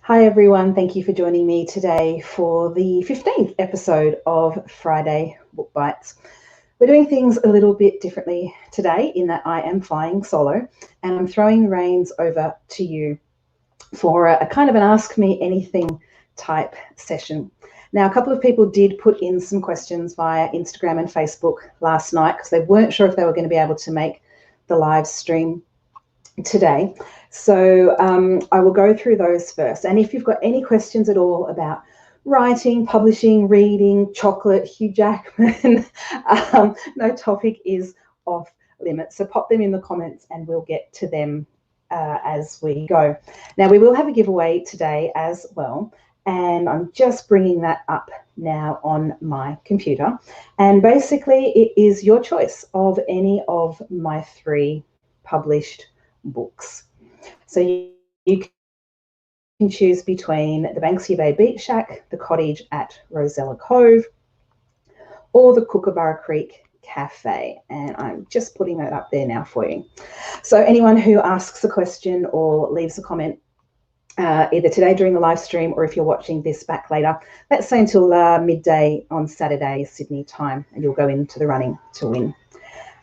Hi everyone, thank you for joining me today for the 15th episode of Friday Book Bites. We're doing things a little bit differently today in that I am flying solo and I'm throwing the reins over to you for a kind of an Ask Me Anything type session. Now, a couple of people did put in some questions via Instagram and Facebook last night because they weren't sure if they were going to be able to make the live stream today. So I will go through those first. And if you've got any questions at all about writing, publishing, reading, chocolate, Hugh Jackman, no topic is off limits. So pop them in the comments and we'll get to them as we go. Now, we will have a giveaway today as well. And I'm just bringing that up now on my computer. And basically, it is your choice of any of my 3 published books. So you can choose between the Banksia Bay Beach Shack, the Cottage at Rosella Cove, or the Kookaburra Creek Cafe. And I'm just putting that up there now for you. So anyone who asks a question or leaves a comment either today during the live stream or if you're watching this back later, let's say until midday on Saturday, Sydney time, and you'll go into the running to win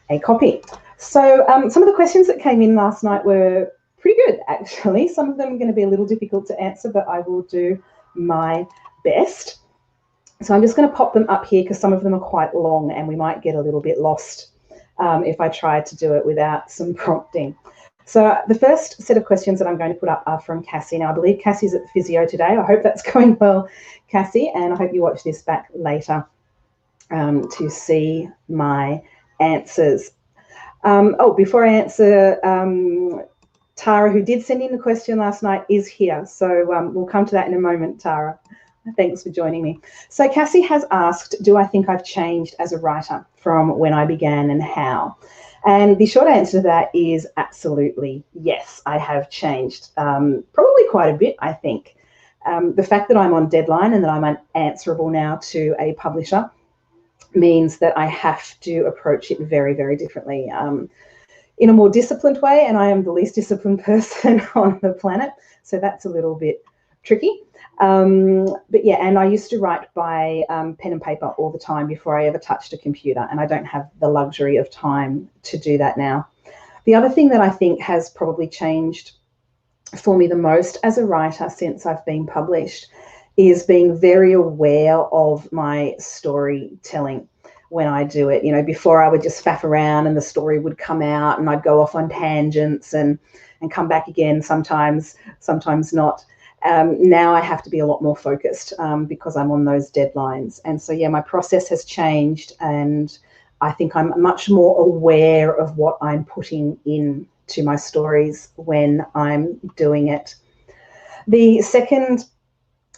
a copy. So some of the questions that came in last night were pretty good, actually. Some of them are going to be a little difficult to answer, but I will do my best. So I'm just going to pop them up here because some of them are quite long and we might get a little bit lost if I try to do it without some prompting. So the first set of questions that I'm going to put up are from Cassie. Now, I believe Cassie's at the physio today. I hope that's going well, Cassie, and I hope you watch this back later to see my answers. Before I answer, Tara, who did send in the question last night, is here. So we'll come to that in a moment, Tara. Thanks for joining me. So Cassie has asked, do I think I've changed as a writer from when I began and how? And the short answer to that is absolutely yes, I have changed, probably quite a bit, I think. The fact that I'm on deadline and that I'm answerable now to a publisher means that I have to approach it very, very differently in a more disciplined way, and I am the least disciplined person on the planet, so that's a little bit tricky. But yeah, and I used to write by pen and paper all the time before I ever touched a computer, and I don't have the luxury of time to do that now. The other thing that I think has probably changed for me the most as a writer since I've been published is being very aware of my storytelling when I do it. You know, before I would just faff around and the story would come out and I'd go off on tangents and come back again sometimes not. Now I have to be a lot more focused because I'm on those deadlines. And so, yeah, my process has changed and I think I'm much more aware of what I'm putting into my stories when I'm doing it. The second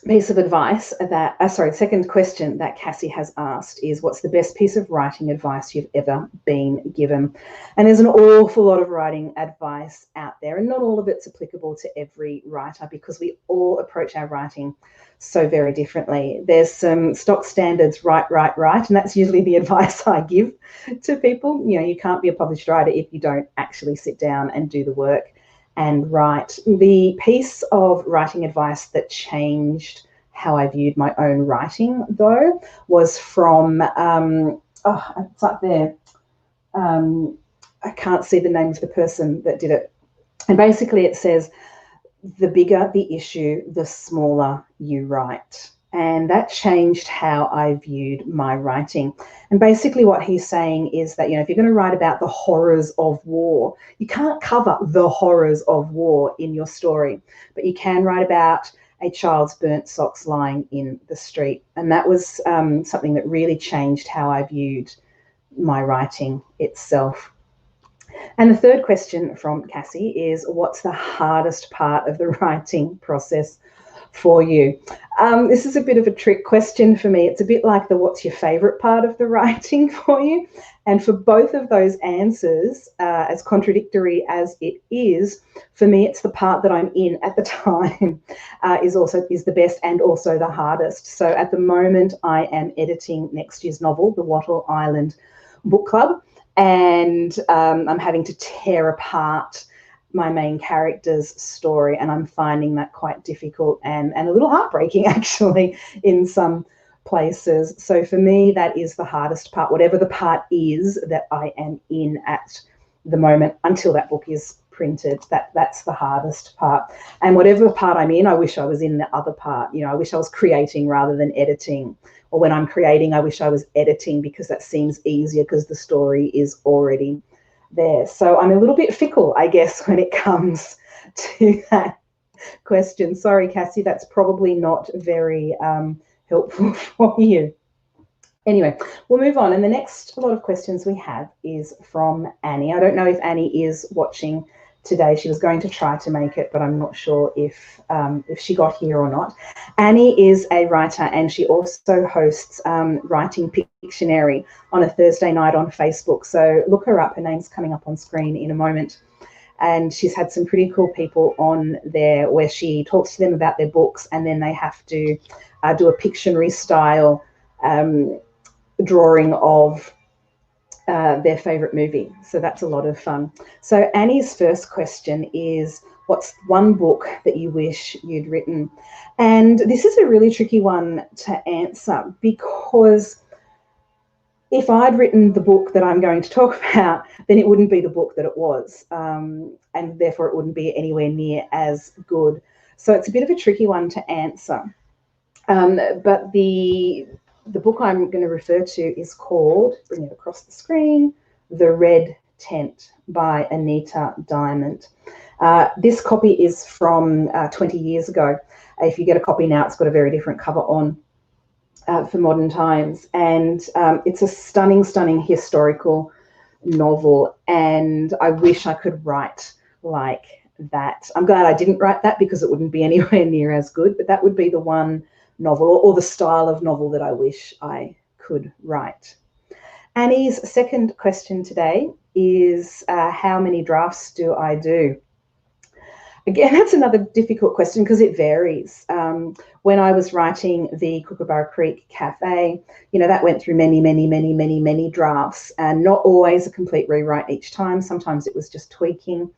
piece of advice that, second question that Cassie has asked is, what's the best piece of writing advice you've ever been given? And there's an awful lot of writing advice out there, and not all of it's applicable to every writer because we all approach our writing so very differently. There's some stock standards, write, and that's usually the advice I give to people. You know, you can't be a published writer if you don't actually sit down and do the work and write. The piece of writing advice that changed how I viewed my own writing, though, was from, it's up there. I can't see the name of the person that did it. And basically it says, the bigger the issue, the smaller you write. And that changed how I viewed my writing. And basically what he's saying is that, you know, if you're going to write about the horrors of war, you can't cover the horrors of war in your story, but you can write about a child's burnt socks lying in the street. And that was something that really changed how I viewed my writing itself. And the third question from Cassie is, what's the hardest part of the writing process for you? This is a bit of a trick question for me. It's a bit like the what's your favourite part of the writing for you? And for both of those answers, as contradictory as it is, for me it's the part that I'm in at the time is the best and also the hardest. So at the moment I am editing next year's novel, The Wattle Island Book Club, and I'm having to tear apart my main character's story, and I'm finding that quite difficult and a little heartbreaking actually in some places. So for me, that is the hardest part, whatever the part is that I am in at the moment until that book is printed. That's the hardest part. And whatever part I'm in, I wish I was in the other part. I wish I was creating rather than editing. Or when I'm creating, I wish I was editing, because that seems easier because the story is already there. So I'm a little bit fickle, I guess, when it comes to that question. Sorry, Cassie, that's probably not very helpful for you. Anyway, we'll move on. And the next lot of questions we have is from Annie. I don't know if Annie is watching today. She was going to try to make it, but I'm not sure if she got here or not. Annie is a writer, and she also hosts Writing Pictionary on a Thursday night on Facebook. So look her up. Her name's coming up on screen in a moment. And she's had some pretty cool people on there where she talks to them about their books, and then they have to do a Pictionary style drawing of their favourite movie. So that's a lot of fun. So Annie's first question is, what's one book that you wish you'd written? And this is a really tricky one to answer, because if I'd written the book that I'm going to talk about, then it wouldn't be the book that it was, and therefore it wouldn't be anywhere near as good. So it's a bit of a tricky one to answer. But the book I'm going to refer to is called, bring it across the screen, The Red Tent by Anita Diamond. This copy is from 20 years ago. If you get a copy now, it's got a very different cover on for modern times. And it's a stunning, stunning historical novel. And I wish I could write like that. I'm glad I didn't write that, because it wouldn't be anywhere near as good, but that would be the one novel, or the style of novel, that I wish I could write. Annie's second question today is, how many drafts do I do? Again, that's another difficult question because it varies. When I was writing the Kookaburra Creek Cafe, that went through many, many, many, many, many drafts, and not always a complete rewrite each time. Sometimes it was just tweaking.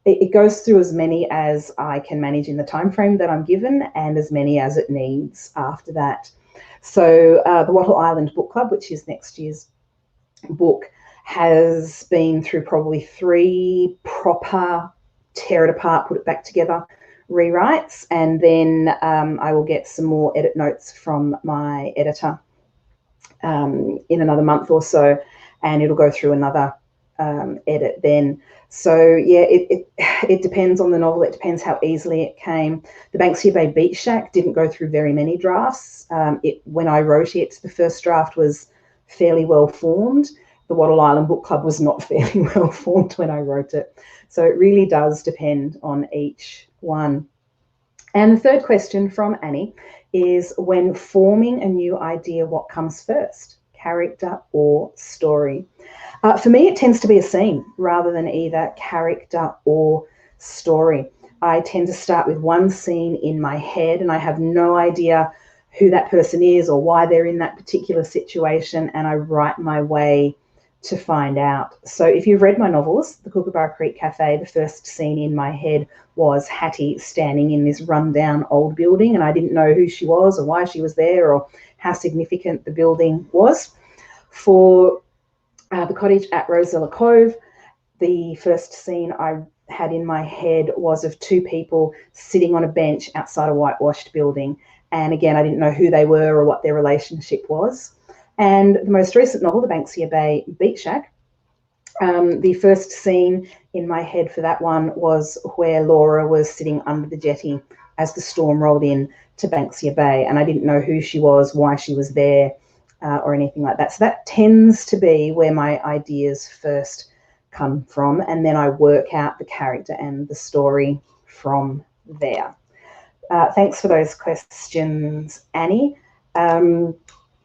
It goes through as many as I can manage in the time frame that I'm given, and as many as it needs after that. So the Wattle Island Book Club, which is next year's book, has been through probably 3 proper tear it apart, put it back together rewrites, and then I will get some more edit notes from my editor in another month or so, and it'll go through another edit then. So yeah, it depends on the novel. It depends how easily it came. The Banksia Bay Beach Shack didn't go through very many drafts. When I wrote it, the first draft was fairly well formed. The Wattle Island Book Club was not fairly well formed when I wrote it. So it really does depend on each one. And the third question from Annie is, when forming a new idea, what comes first, character or story? For me, it tends to be a scene rather than either character or story. I tend to start with one scene in my head, and I have no idea who that person is or why they're in that particular situation, and I write my way to find out. So if you've read my novels, The Kookaburra Creek Cafe, the first scene in my head was Hattie standing in this rundown old building, and I didn't know who she was or why she was there or how significant the building was. For The Cottage at Rosella Cove, the first scene I had in my head was of 2 people sitting on a bench outside a whitewashed building. And again, I didn't know who they were or what their relationship was. And the most recent novel, The Banksia Bay Beach Shack, the first scene in my head for that one was where Laura was sitting under the jetty as the storm rolled in to Banksia Bay. And I didn't know who she was, why she was there, or anything like that. So that tends to be where my ideas first come from, and then I work out the character and the story from there. Thanks for those questions, Annie.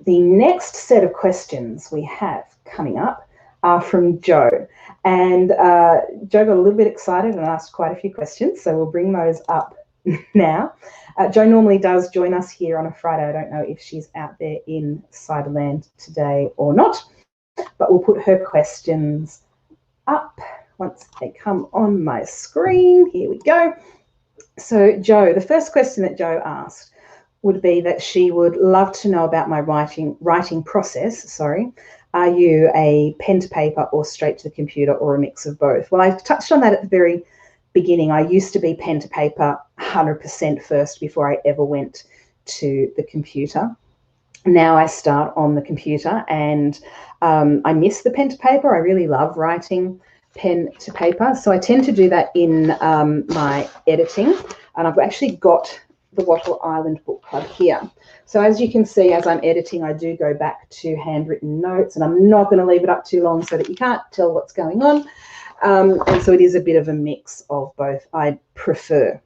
The next set of questions we have coming up are from Joe. And Joe got a little bit excited and asked quite a few questions, so we'll bring those up now. Jo normally does join us here on a Friday. I don't know if she's out there in Cyberland today or not, but we'll put her questions up once they come on my screen. Here we go. So Jo, the first question that Jo asked would be that she would love to know about my writing process. Sorry. Are you a pen to paper or straight to the computer or a mix of both? Well, I touched on that at the very beginning. I used to be pen to paper 100% first before I ever went to the computer. Now I start on the computer, and I miss the pen to paper. I really love writing pen to paper. So I tend to do that in my editing, and I've actually got the Wattle Island Book Club here. So as you can see, as I'm editing, I do go back to handwritten notes, and I'm not going to leave it up too long so that you can't tell what's going on. And so it is a bit of a mix of both. I prefer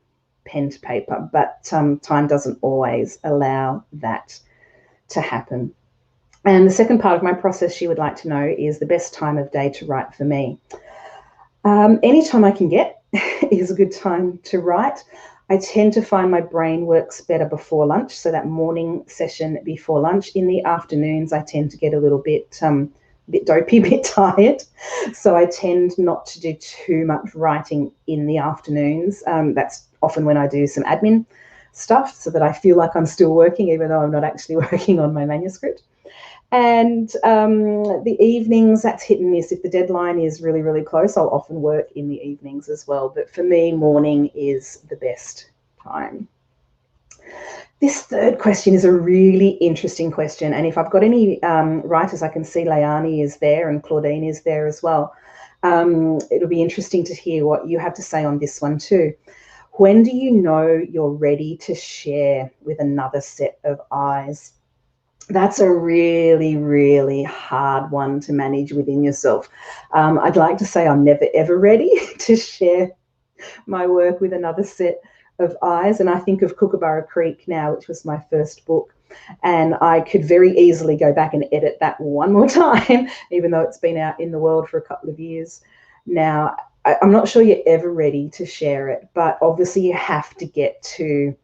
pen to paper, but time doesn't always allow that to happen. And the second part of my process she would like to know is the best time of day to write for me. Anytime I can get is a good time to write. I tend to find my brain works better before lunch, so that morning session before lunch. In the afternoons, I tend to get a little bit dopey, a bit tired, so I tend not to do too much writing in the afternoons. That's often when I do some admin stuff so that I feel like I'm still working, even though I'm not actually working on my manuscript. And the evenings, that's hit and miss. If the deadline is really, really close, I'll often work in the evenings as well. But for me, morning is the best time. This third question is a really interesting question. And if I've got any writers, I can see Leilani is there and Claudine is there as well. It'll be interesting to hear what you have to say on this one too. When do you know you're ready to share with another set of eyes? That's a really, really hard one to manage within yourself. I'd like to say I'm never, ever ready to share my work with another set of eyes. And I think of Kookaburra Creek now, which was my first book. And I could very easily go back and edit that one more time, even though it's been out in the world for a couple of years now. I'm not sure you're ever ready to share it, but obviously you have to get to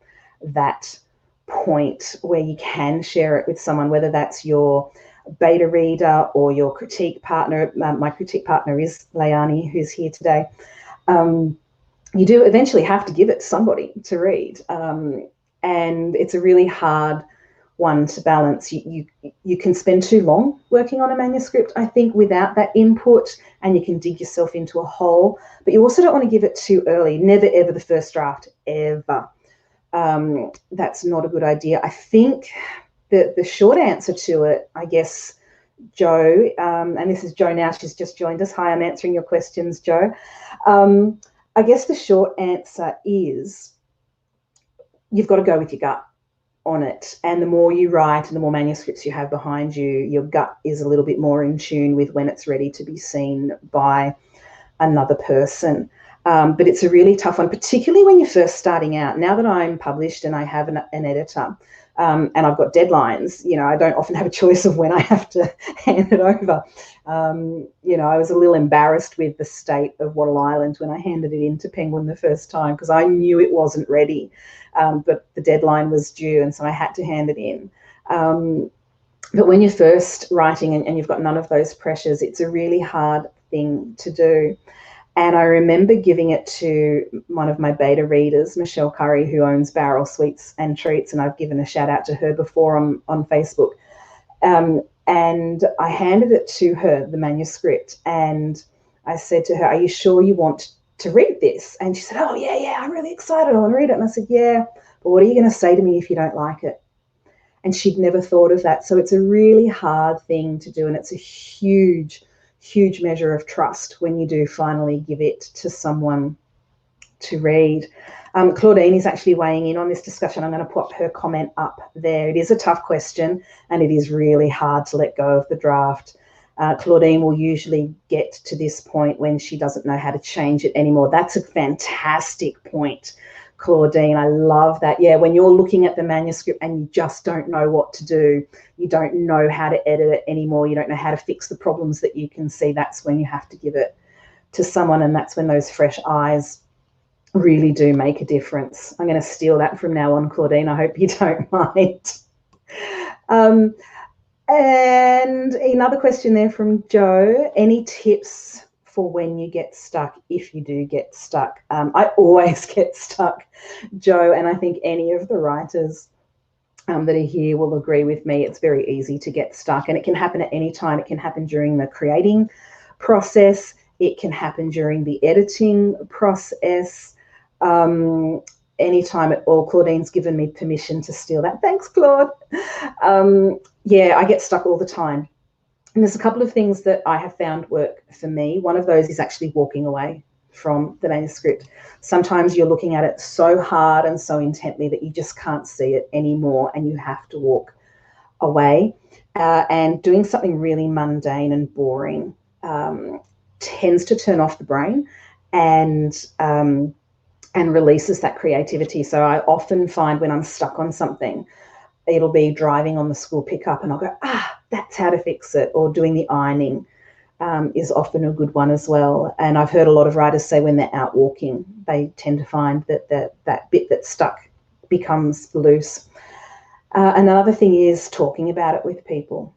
that point where you can share it with someone, whether that's your beta reader or your critique partner. My critique partner is Leilani, who's here today. You do eventually have to give it to somebody to read, and it's a really hard one to balance. You can spend too long working on a manuscript, I think, without that input, and you can dig yourself into a hole, but you also don't want to give it too early. Never, ever the first draft, ever. That's not a good idea. I think that the short answer to it, I guess, Jo, and this is Jo now, she's just joined us. Hi, I'm answering your questions, Jo. I guess the short answer is you've got to go with your gut on it. And the more you write and the more manuscripts you have behind you, your gut is a little bit more in tune with when it's ready to be seen by another person. But it's a really tough one, particularly when you're first starting out. Now that I'm published and I have an editor and I've got deadlines, you know, I don't often have a choice of when I have to hand it over. You know, I was a little embarrassed with the state of Wattle Island when I handed it in to Penguin the first time, because I knew it wasn't ready, but the deadline was due, and so I had to hand it in. But when you're first writing and you've got none of those pressures, it's a really hard thing to do. And I remember giving it to one of my beta readers, Michelle Curry, who owns Barrel Sweets and Treats, and I've given a shout out to her before on Facebook. And I handed it to her, the manuscript, and I said to her, "Are you sure you want to read this?" And she said, "Oh, yeah, I'm really excited. I want to read it." And I said, "Yeah, but what are you going to say to me if you don't like it?" And she'd never thought of that. So it's a really hard thing to do, and it's a huge measure of trust when you do finally give it to someone to read. Claudine is actually weighing in on this discussion. I'm going to put her comment up there. It is a tough question, and it is really hard to let go of the draft. Claudine will usually get to this point when she doesn't know how to change it anymore. That's a fantastic point, Claudine. I love that. Yeah, when you're looking at the manuscript and you just don't know what to do, you don't know how to edit it anymore, you don't know how to fix the problems that you can see, that's when you have to give it to someone, and that's when those fresh eyes really do make a difference. I'm going to steal that from now on, Claudine. I hope you don't mind. And another question there from Jo. Any tips for when you get stuck, if you do get stuck. I always get stuck, Joe, and I think any of the writers that are here will agree with me. It's very easy to get stuck, and it can happen at any time. It can happen during the creating process. It can happen during the editing process. Anytime at all. Claudine's given me permission to steal that. Thanks, Claude. Yeah, I get stuck all the time. And there's a couple of things that I have found work for me. One of those is actually walking away from the manuscript. Sometimes you're looking at it so hard and so intently that you just can't see it anymore, and you have to walk away. And doing something really mundane and boring tends to turn off the brain and releases that creativity. So I often find when I'm stuck on something, it'll be driving on the school pickup and I'll go, that's how to fix it. Or doing the ironing is often a good one as well. And I've heard a lot of writers say when they're out walking, they tend to find that that bit that's stuck becomes loose. Another thing is talking about it with people,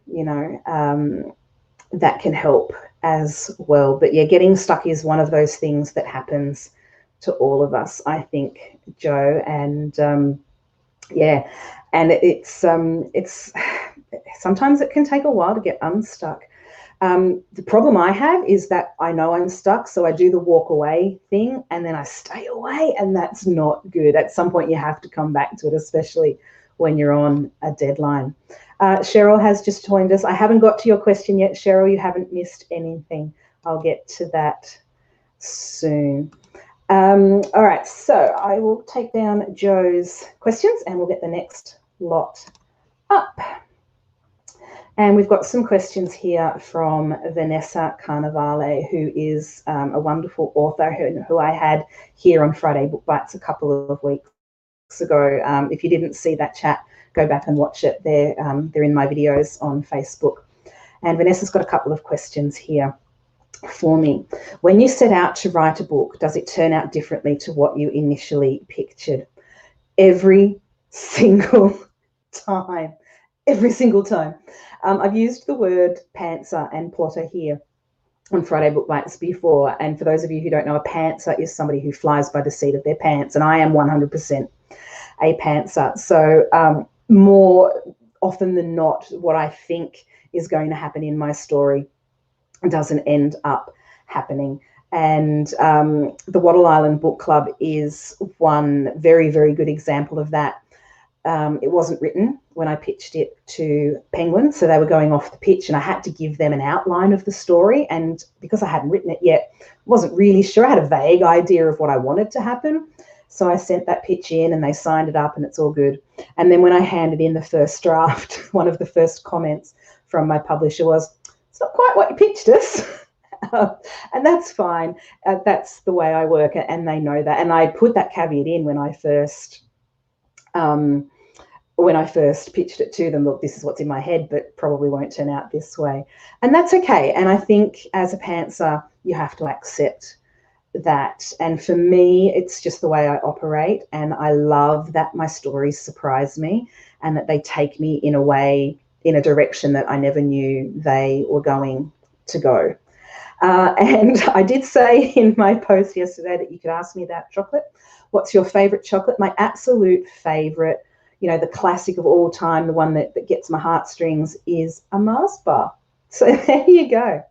that can help as well. But yeah, getting stuck is one of those things that happens to all of us, I think, Joe. And yeah, and it's sometimes it can take a while to get unstuck. The problem I have is that I know I'm stuck, so I do the walk away thing and then I stay away, and that's not good. At some point you have to come back to it, especially when you're on a deadline. Cheryl has just joined us. I haven't got to your question yet, Cheryl. You haven't missed anything. I'll get to that soon. All right, so I will take down Joe's questions and we'll get the next lot up. And we've got some questions here from Vanessa Carnevale, who is a wonderful author who I had here on Friday Book Bites a couple of weeks ago. If you didn't see that chat, go back and watch it. They're in my videos on Facebook. And Vanessa's got a couple of questions here for me. When you set out to write a book, does it turn out differently to what you initially pictured? Every single time. Every single time. I've used the word pantser and plotter here on Friday Book Bites before. And for those of you who don't know, a pantser is somebody who flies by the seat of their pants. And I am 100% a pantser. So more often than not, what I think is going to happen in my story doesn't end up happening. And the Wattle Island Book Club is one very, very good example of that. It wasn't written when I pitched it to Penguin, so they were going off the pitch and I had to give them an outline of the story, and because I hadn't written it yet, wasn't really sure. I had a vague idea of what I wanted to happen, so I sent that pitch in and they signed it up and it's all good. And then when I handed in the first draft, one of the first comments from my publisher was, "It's not quite what you pitched us." And that's fine. That's the way I work, and they know that. And I put that caveat in when I first pitched it to them. Look, this is what's in my head, but probably won't turn out this way. And that's okay. And I think as a pantser, you have to accept that. And for me, it's just the way I operate. And I love that my stories surprise me and that they take me in a direction that I never knew they were going to go. And I did say in my post yesterday that you could ask me about chocolate. What's your favorite chocolate? My absolute favorite, the classic of all time, the one that gets my heartstrings, is a Mars bar. So there you go.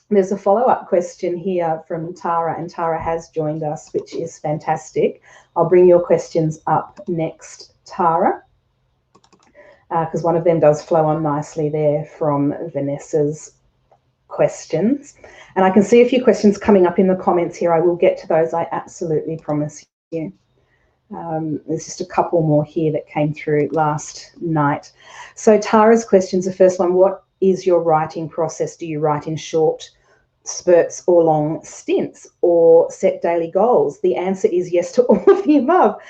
There's a follow-up question here from Tara, and Tara has joined us, which is fantastic. I'll bring your questions up next, Tara, because one of them does flow on nicely there from Vanessa's questions. And I can see a few questions coming up in the comments here. I will get to those, I absolutely promise you. There's just a couple more here that came through last night. So Tara's questions, the first one, what is your writing process? Do you write in short spurts or long stints or set daily goals? The answer is yes to all of the above.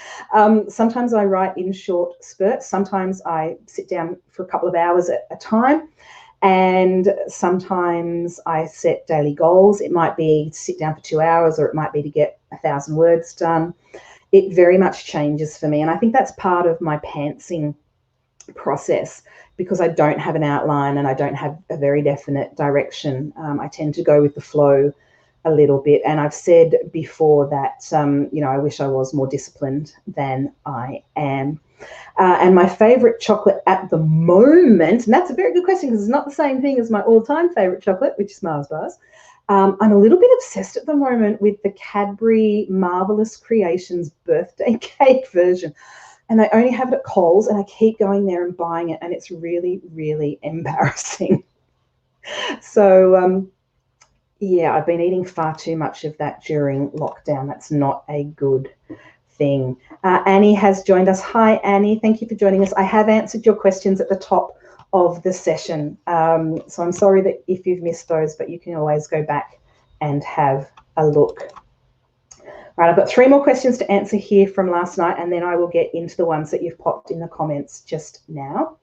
Sometimes I write in short spurts. Sometimes I sit down for a couple of hours at a time. And sometimes I set daily goals. It might be to sit down for 2 hours, or it might be to get 1,000 words done. It very much changes for me. And I think that's part of my pantsing process because I don't have an outline and I don't have a very definite direction. I tend to go with the flow a little bit. And I've said before that, I wish I was more disciplined than I am. And my favorite chocolate at the moment, and that's a very good question because it's not the same thing as my all-time favorite chocolate, which is Mars bars. I'm a little bit obsessed at the moment with the Cadbury Marvelous Creations birthday cake version. And they only have it at Coles, and I keep going there and buying it, and it's really, really embarrassing. So, yeah, I've been eating far too much of that during lockdown. That's not a good thing. Annie has joined us. Hi, Annie. Thank you for joining us. I have answered your questions at the top of the session. So I'm sorry that if you've missed those, but you can always go back and have a look. Right, I've got 3 more questions to answer here from last night, and then I will get into the ones that you've popped in the comments just now.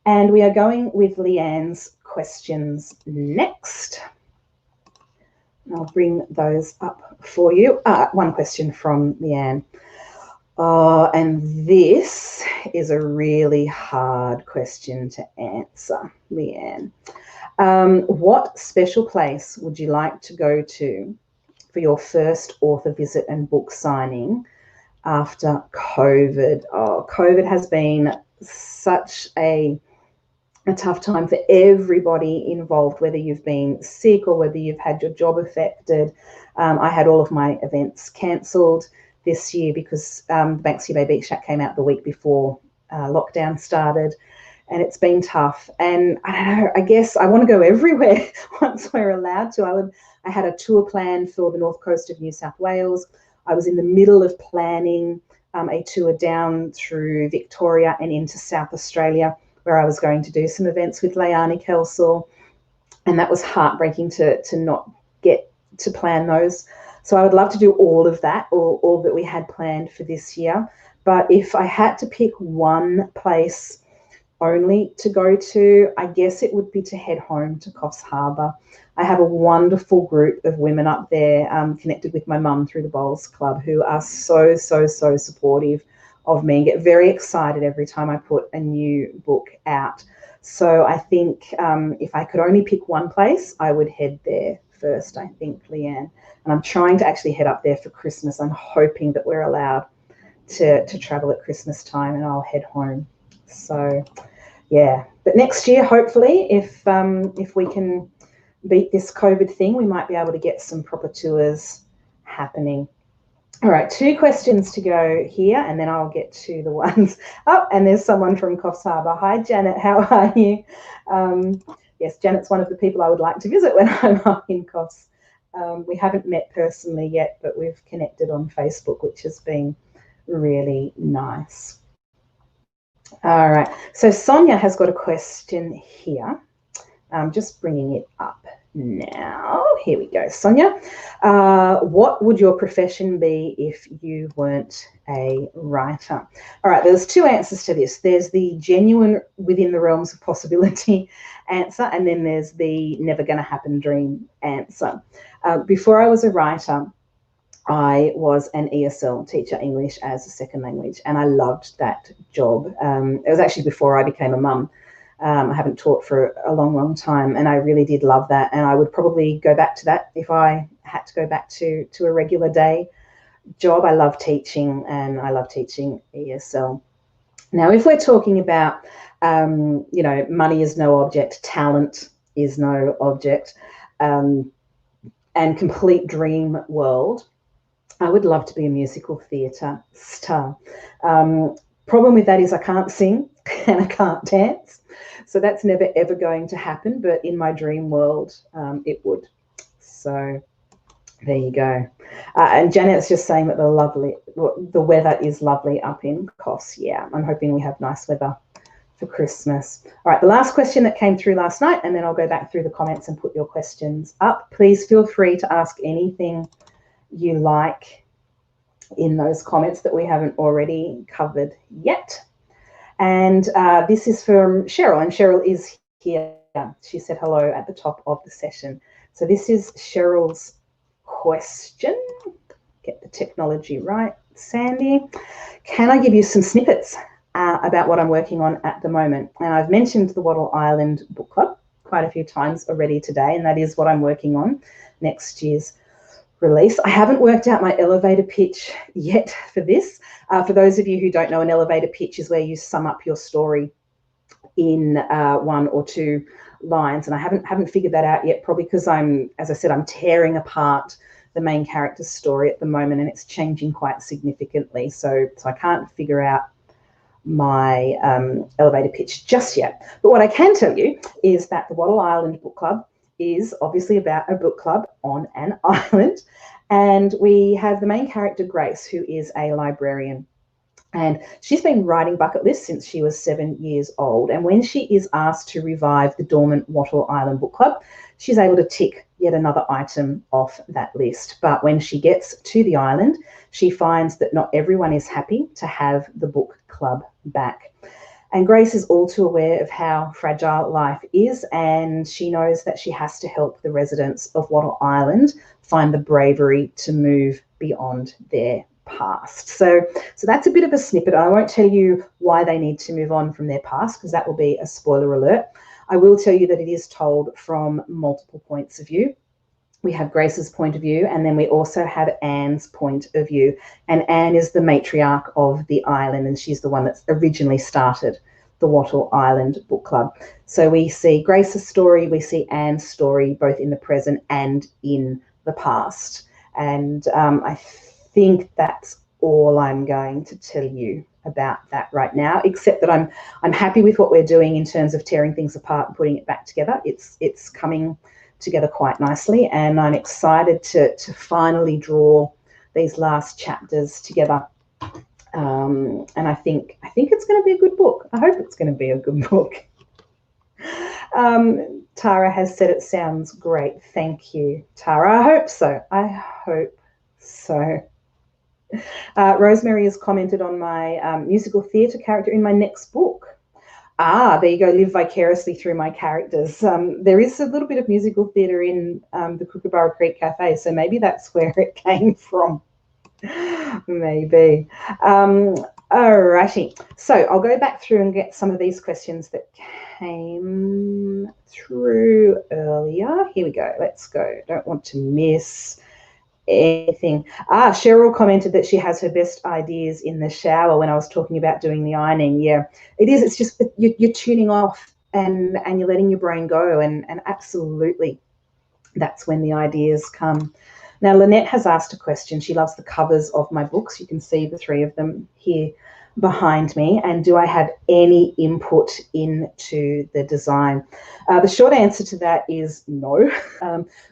And we are going with Leanne's questions next. I'll bring those up for you. One question from Leanne. And this is a really hard question to answer, Leanne. What special place would you like to go to for your first author visit and book signing after COVID? COVID has been such a tough time for everybody involved, whether you've been sick or whether you've had your job affected. I had all of my events cancelled this year because the Banksia Bay Beach Shack came out the week before lockdown started, and it's been tough. And I don't know, I guess I want to go everywhere once we're allowed to. I had a tour planned for the north coast of New South Wales. I was in the middle of planning a tour down through Victoria and into South Australia, where I was going to do some events with Leanne Kelsall, and that was heartbreaking to not get to plan those. So I would love to do all of that, or all that we had planned for this year. But if I had to pick one place only to go to, I guess it would be to head home to Coffs Harbour. I have a wonderful group of women up there, connected with my mum through the Bowls Club, who are so supportive of me and get very excited every time I put a new book out. So I think if I could only pick one place, I would head there first, I think, Leanne. And I'm trying to actually head up there for Christmas. I'm hoping that we're allowed to travel at Christmas time, and I'll head home. So, yeah. But next year, hopefully, if we can beat this COVID thing, we might be able to get some proper tours happening. All right, 2 questions to go here, and then I'll get to the ones. Oh, and there's someone from Coffs Harbour. Hi, Janet. How are you? Yes, Janet's one of the people I would like to visit when I'm up in Coffs. We haven't met personally yet, but we've connected on Facebook, which has been really nice. All right, so Sonia has got a question here. I'm just bringing it up now. Here we go. Sonia, what would your profession be if you weren't a writer? All right, there's 2 answers to this. There's the genuine within the realms of possibility answer, and then there's the never going to happen dream answer. Before I was a writer, I was an ESL teacher, English as a second language, and I loved that job. It was actually before I became a mum. I haven't taught for a long time, and I really did love that. And I would probably go back to that if I had to go back to a regular day job. I love teaching, and I love teaching ESL. Now, if we're talking about, money is no object, talent is no object, and complete dream world, I would love to be a musical theatre star. Problem with that is I can't sing and I can't dance. So that's never, ever going to happen. But in my dream world, it would. So there you go. And Janet's just saying that the weather is lovely up in Coffs. Yeah, I'm hoping we have nice weather for Christmas. All right, the last question that came through last night, and then I'll go back through the comments and put your questions up. Please feel free to ask anything you like in those comments that we haven't already covered yet. And this is from Cheryl, and Cheryl is here. She said hello at the top of the session. So this is Cheryl's question. Get the technology right, Sandy. Can I give you some snippets about what I'm working on at the moment. And I've mentioned the Wattle Island Book Club quite a few times already today, and that is what I'm working on next year's release. I haven't worked out my elevator pitch yet for this. For those of you who don't know, an elevator pitch is where you sum up your story in 1 or 2 lines, and I haven't figured that out yet, probably because I'm tearing apart the main character's story at the moment, and it's changing quite significantly. So I can't figure out my elevator pitch just yet. But what I can tell you is that the Wattle Island Book Club is obviously about a book club on an island, and we have the main character Grace, who is a librarian. And she's been writing bucket lists since she was 7 years old. And when she is asked to revive the dormant Wattle Island Book Club, she's able to tick yet another item off that list. But when she gets to the island, she finds that not everyone is happy to have the book club back. And Grace is all too aware of how fragile life is, and she knows that she has to help the residents of Wattle Island find the bravery to move beyond their past. So that's a bit of a snippet. I won't tell you why they need to move on from their past, because that will be a spoiler alert. I will tell you that it is told from multiple points of view. We have Grace's point of view, and then we also have Anne's point of view. And Anne is the matriarch of the island, and she's the one that's originally started the Wattle Island Book Club. So we see Grace's story, we see Anne's story, both in the present and in the past. And I think that's all I'm going to tell you about that right now, except that I'm happy with what we're doing in terms of tearing things apart and putting it back together. It's coming together quite nicely, and I'm excited to finally draw these last chapters together. And I think it's going to be a good book. I hope it's going to be a good book. Tara has said it sounds great. Thank you, Tara. I hope so. Rosemary has commented on my musical theatre character in my next book. There you go, live vicariously through my characters. There is a little bit of musical theatre in the Kookaburra Creek Cafe, so maybe that's where it came from. Maybe. Alrighty, so I'll go back through and get some of these questions that came through earlier. Here we go, let's go. Don't want to miss anything. Cheryl commented that she has her best ideas in the shower when I was talking about doing the ironing. Yeah, it is. It's just you're tuning off and you're letting your brain go, and absolutely that's when the ideas come. Now, Lynette has asked a question. She loves the covers of my books. You can see the 3 of them here behind me. And do I have any input into the design? The short answer to that is no.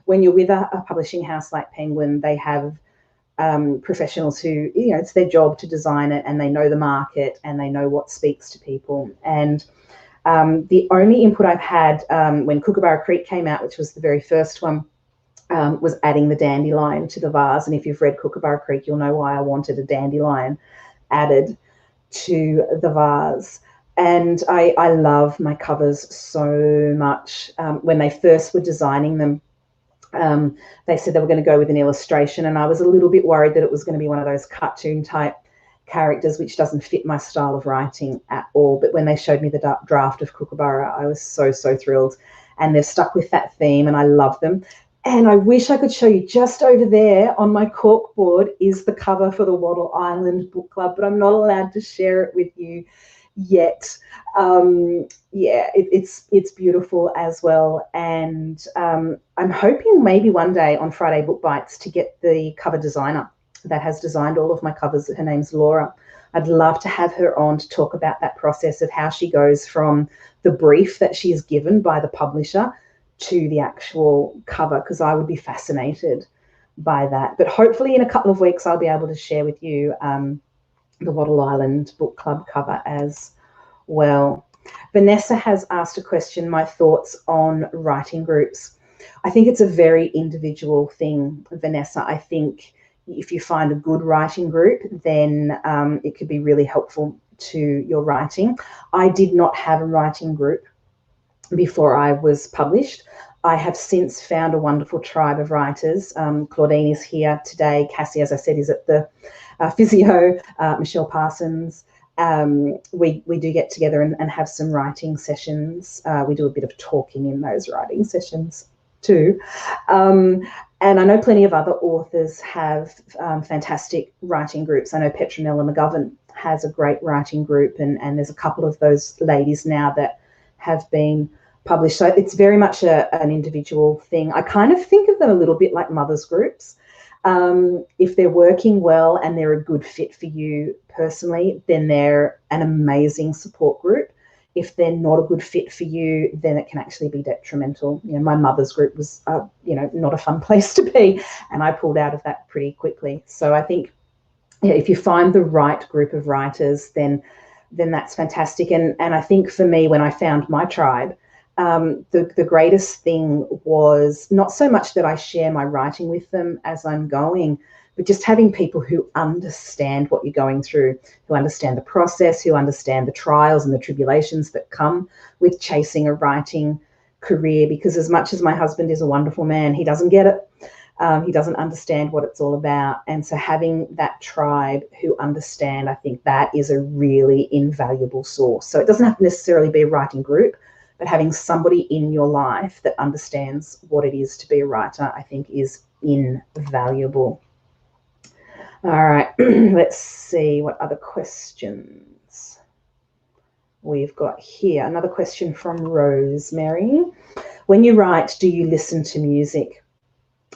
When you're with a publishing house like Penguin, they have professionals who, it's their job to design it, and they know the market and they know what speaks to people. And the only input I've had when Kookaburra Creek came out, which was the very first one, was adding the dandelion to the vase. And if you've read Kookaburra Creek, you'll know why I wanted a dandelion added to the vase. And I love my covers so much. When they first were designing them, they said they were going to go with an illustration, and I was a little bit worried that it was going to be one of those cartoon type characters, which doesn't fit my style of writing at all. But when they showed me the draft of Kookaburra, I was so thrilled, and they've stuck with that theme, and I love them. And I wish I could show you, just over there on my corkboard is the cover for the Wattle Island Book Club, but I'm not allowed to share it with you yet. Yeah, it's beautiful as well. And I'm hoping maybe one day on Friday Book Bites to get the cover designer that has designed all of my covers. Her name's Laura. I'd love to have her on to talk about that process of how she goes from the brief that she is given by the publisher to the actual cover, because I would be fascinated by that. But hopefully in a couple of weeks I'll be able to share with you the Wattle Island Book Club cover as well. Vanessa has asked a question, my thoughts on writing groups. I think it's a very individual thing, Vanessa. I think if you find a good writing group, then it could be really helpful to your writing. I did not have a writing group before I was published. I have since found a wonderful tribe of writers. Claudine is here today. Cassie, as I said, is at the physio. Michelle Parsons we do get together and have some writing sessions. We do a bit of talking in those writing sessions too. And I know plenty of other authors have fantastic writing groups. I know Petronella McGovern has a great writing group, and there's a couple of those ladies now that have been published. So it's very much an individual thing. I kind of think of them a little bit like mothers groups. If they're working well and they're a good fit for you personally, then they're an amazing support group. If they're not a good fit for you, then it can actually be detrimental. You know, my mother's group was, not a fun place to be, and I pulled out of that pretty quickly. So I think, if you find the right group of writers, then that's fantastic. And I think for me, when I found my tribe, the greatest thing was not so much that I share my writing with them as I'm going, but just having people who understand what you're going through, who understand the process, who understand the trials and the tribulations that come with chasing a writing career. Because as much as my husband is a wonderful man, he doesn't get it. He doesn't understand what it's all about. And so having that tribe who understand, I think that is a really invaluable source. So it doesn't have to necessarily be a writing group, but having somebody in your life that understands what it is to be a writer, I think, is invaluable. All right, let's see what other questions we've got here. Another question from Rosemary. When you write, do you listen to music?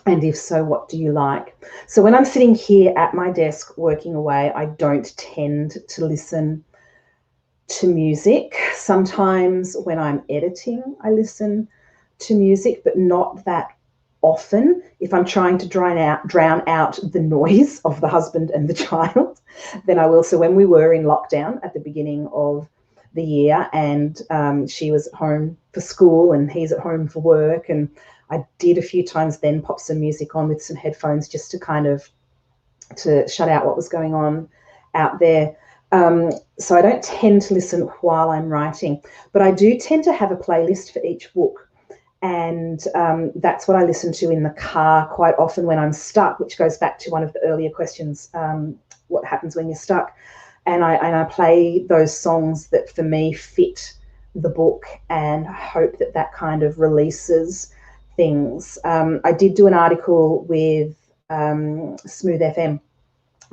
And if so, what do you like? So when I'm sitting here at my desk working away, I don't tend to listen to music. Sometimes when I'm editing, I listen to music, but not that often. If I'm trying to drown out the noise of the husband and the child, then I will. So when we were in lockdown at the beginning of the year, and she was at home for school and he's at home for work, and I did a few times then pop some music on with some headphones just to kind of to shut out what was going on out there. So I don't tend to listen while I'm writing, but I do tend to have a playlist for each book. And that's what I listen to in the car quite often when I'm stuck, which goes back to one of the earlier questions, what happens when you're stuck. And I play those songs that for me fit the book, and hope that kind of releases things. I did do an article with Smooth FM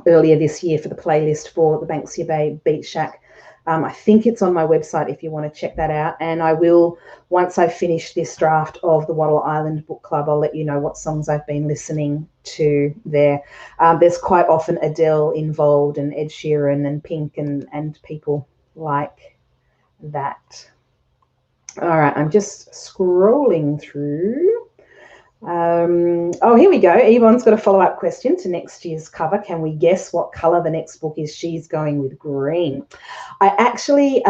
earlier this year for the playlist for the Banksia Bay Beach Shack. I think it's on my website if you want to check that out. And I will, once I finish this draft of the Wattle Island Book Club, I'll let you know what songs I've been listening to there. There's quite often Adele involved, and Ed Sheeran and Pink and people like that. All right, I'm just scrolling through. Oh, here we go. Yvonne's got a follow-up question to next year's cover. Can we guess what colour the next book is? She's going with green. I actually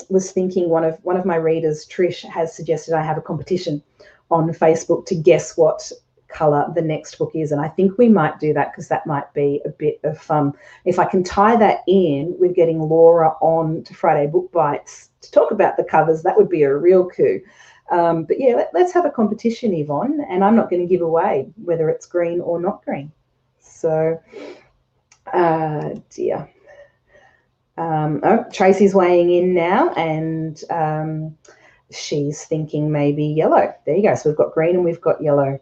was thinking one of my readers, Trish, has suggested I have a competition on Facebook to guess what colour the next book is, and I think we might do that because that might be a bit of fun. If I can tie that in with getting Laura on to Friday Book Bites to talk about the covers, that would be a real coup. But yeah, let's have a competition, Yvonne, and I'm not going to give away whether it's green or not green. So, dear. Oh, Tracy's weighing in now, and she's thinking maybe yellow. There you go. So we've got green and we've got yellow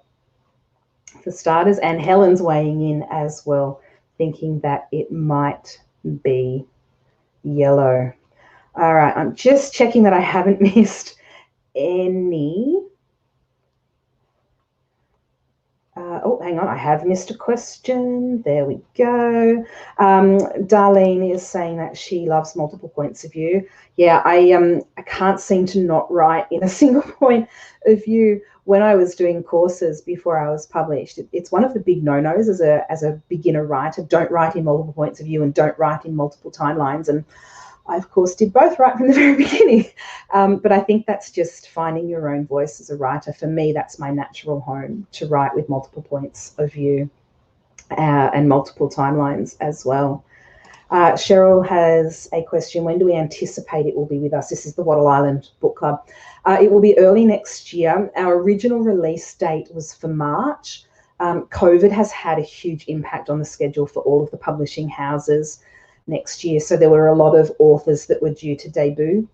for starters, and Helen's weighing in as well, thinking that it might be yellow. All right, I'm just checking that I haven't missed any. Oh, hang on, I have missed a question. There we go. Darlene is saying that she loves multiple points of view. Yeah, I can't seem to not write in a single point of view. When I was doing courses before I was published, it's one of the big no-nos as a beginner writer. Don't write in multiple points of view and don't write in multiple timelines. And I, of course, did both right from the very beginning. But I think that's just finding your own voice as a writer. For me, that's my natural home, to write with multiple points of view and multiple timelines as well. Cheryl has a question. When do we anticipate it will be with us? This is the Wattle Island Book Club. It will be early next year. Our original release date was for March. COVID has had a huge impact on the schedule for all of the publishing houses. next year. So there were a lot of authors that were due to debut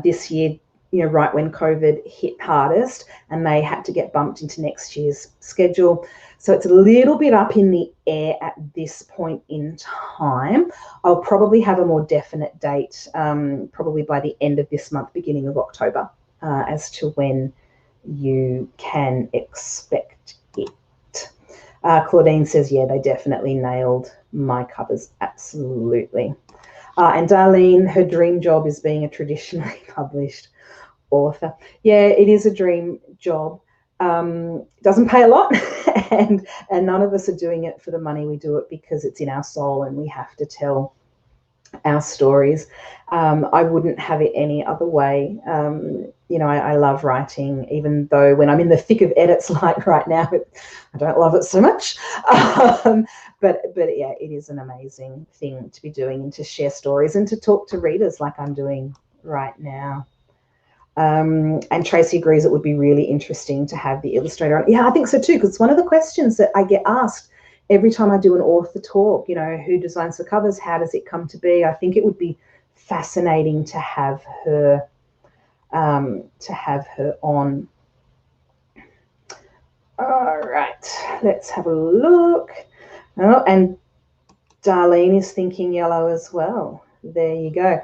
this year, right when COVID hit hardest, and they had to get bumped into next year's schedule. So it's a little bit up in the air at this point in time. I'll probably have a more definite date, probably by the end of this month, beginning of October, as to when you can expect it. Claudine says, yeah, they definitely nailed my covers. Absolutely. And Darlene, her dream job is being a traditionally published author. Yeah, it is a dream job. Doesn't pay a lot, and none of us are doing it for the money. We do it because it's in our soul and we have to tell our stories. I wouldn't have it any other way. I love writing, even though when I'm in the thick of edits like right now, I don't love it so much. But yeah, it is an amazing thing to be doing and to share stories and to talk to readers like I'm doing right now. And Tracy agrees it would be really interesting to have the illustrator on. Yeah, I think so too, because it's one of the questions that I get asked every time I do an author talk, who designs the covers? How does it come to be? I think it would be fascinating to have her on. All right, let's have a look. Oh, and Darlene is thinking yellow as well. There you go.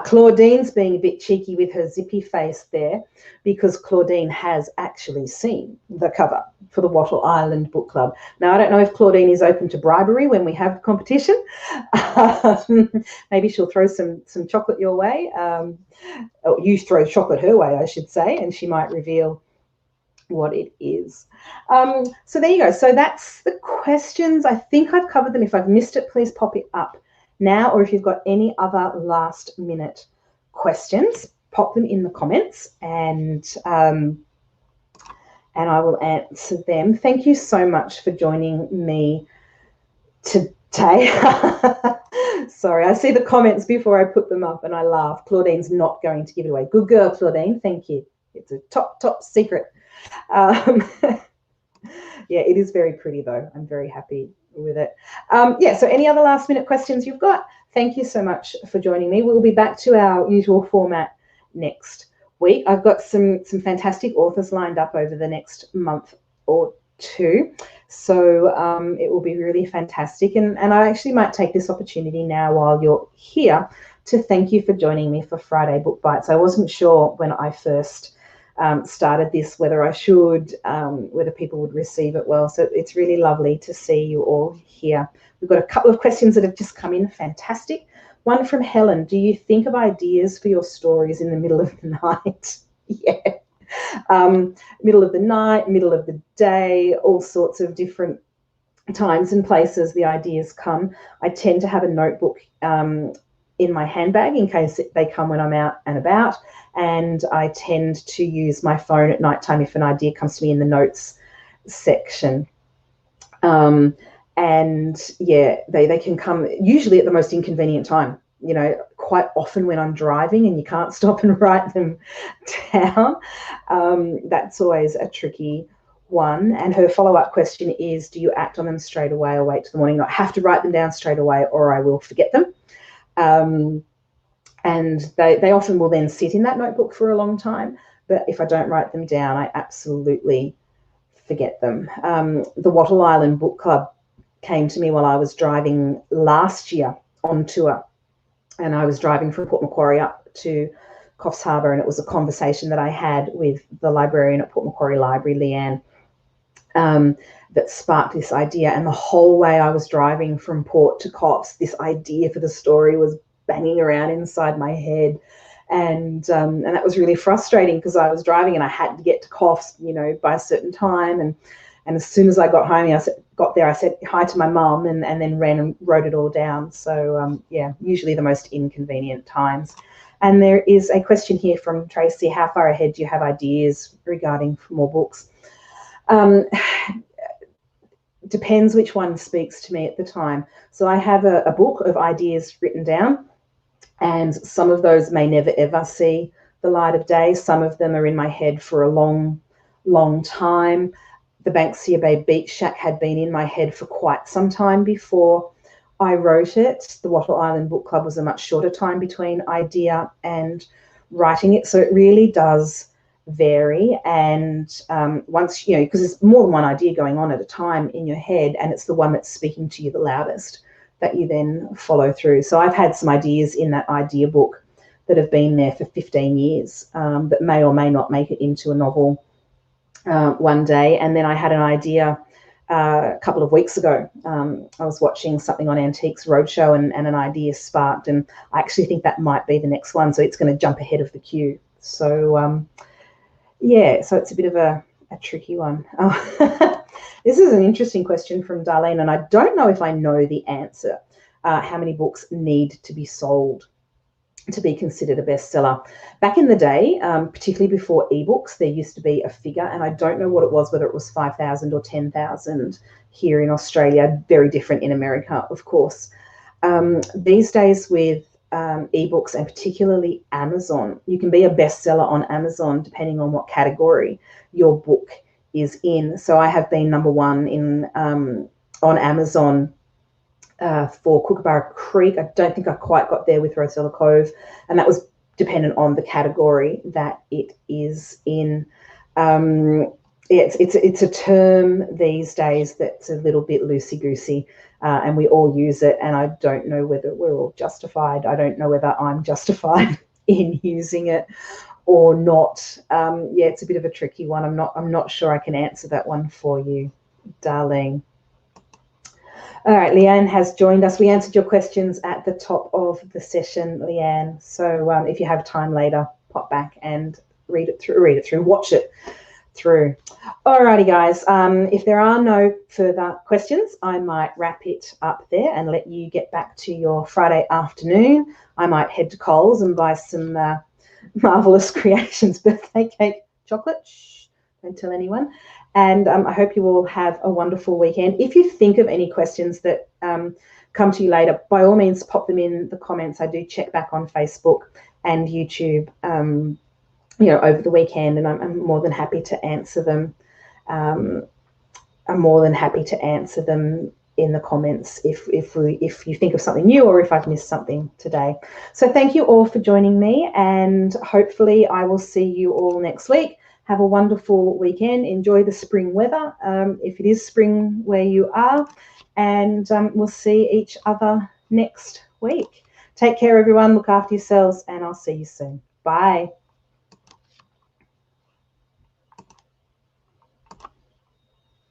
Claudine's being a bit cheeky with her zippy face there, because Claudine has actually seen the cover for the Wattle Island Book Club. Now, I don't know if Claudine is open to bribery when we have competition. Maybe she'll throw some chocolate your way. Or you throw chocolate her way, I should say, and she might reveal what it is. So there you go. So that's the questions. I think I've covered them. If I've missed it, please pop it up now, or if you've got any other last minute questions, pop them in the comments and I will answer them. Thank you so much for joining me today. Sorry, I see the comments before I put them up and I laugh. Claudine's not going to give it away. Good girl, Claudine. Thank you. It's a top secret. Yeah, it is very pretty though. I'm very happy with it. So any other last minute questions you've got? Thank you so much for joining me. We'll be back to our usual format next week. I've got some fantastic authors lined up over the next month or two, so it will be really fantastic. And I actually might take this opportunity now while you're here to thank you for joining me for Friday Book Bites. I wasn't sure when I first started this whether I should, whether people would receive it well. So it's really lovely to see you all here. We've got a couple of questions that have just come in. Fantastic. One from Helen. Do you think of ideas for your stories in the middle of the night? Yeah. Middle of the night, middle of the day, all sorts of different times and places the ideas come. I tend to have a notebook in my handbag in case they come when I'm out and about. And I tend to use my phone at nighttime if an idea comes to me in the notes section. And yeah, they can come usually at the most inconvenient time, quite often when I'm driving and you can't stop and write them down. That's always a tricky one. And her follow-up question is, do you act on them straight away or wait till the morning? I have to write them down straight away or I will forget them. And they often will then sit in that notebook for a long time. But if I don't write them down, I absolutely forget them. The Wattle Island Book Club came to me while I was driving last year on tour. And I was driving from Port Macquarie up to Coffs Harbour, and it was a conversation that I had with the librarian at Port Macquarie Library, Leanne, that sparked this idea. And the whole way I was driving from Port to Coffs, this idea for the story was banging around inside my head. And that was really frustrating because I was driving and I had to get to Coffs, by a certain time. And as soon as I got home, I said hi to my mum and then ran and wrote it all down. So, usually the most inconvenient times. And there is a question here from Tracy. How far ahead do you have ideas regarding more books? Depends which one speaks to me at the time. So I have a book of ideas written down, and some of those may never ever see the light of day. Some of them are in my head for a long, long time. The Banksia Bay Beach Shack had been in my head for quite some time before I wrote it. The Wattle Island Book Club was a much shorter time between idea and writing it. So it really does vary. And once, you know, because there's more than one idea going on at a time in your head, and it's the one that's speaking to you the loudest that you then follow through. So I've had some ideas in that idea book that have been there for 15 years that may or may not make it into a novel one day. And then I had an idea a couple of weeks ago. I was watching something on Antiques Roadshow and an idea sparked, and I actually think that might be the next one. So it's going to jump ahead of the queue. So yeah, so it's a bit of a tricky one. Oh, this is an interesting question from Darlene, and I don't know if I know the answer. How many books need to be sold to be considered a bestseller? Back in the day, particularly before ebooks, there used to be a figure, and I don't know what it was, whether it was 5,000 or 10,000 here in Australia. Very different in America, of course. These days with ebooks, and particularly Amazon, you can be a bestseller on Amazon depending on what category your book is in. So I have been number one in on Amazon for Kookaburra Creek. I don't think I quite got there with Rosella Cove, and that was dependent on the category that it is in. It's a term these days that's a little bit loosey-goosey, and we all use it, and I don't know whether we're all justified. I don't know whether I'm justified in using it or not. Yeah, it's a bit of a tricky one. I'm not sure I can answer that one for you, Darlene. All right, Leanne has joined us. We answered your questions at the top of the session, Leanne. So if you have time later, pop back and read it through, watch it through. All righty, guys. If there are no further questions, I might wrap it up there and let you get back to your Friday afternoon. I might head to Coles and buy some Marvelous Creations birthday cake chocolate. Shh, don't tell anyone. And I hope you all have a wonderful weekend. If you think of any questions that come to you later, by all means, pop them in the comments. I do check back on Facebook and YouTube, you know, over the weekend, and I'm more than happy to answer them. I'm more than happy to answer them in the comments if you think of something new or if I've missed something today. So thank you all for joining me, and hopefully I will see you all next week. Have a wonderful weekend. Enjoy the spring weather, if it is spring where you are, and we'll see each other next week. Take care, everyone. Look after yourselves, and I'll see you soon. Bye.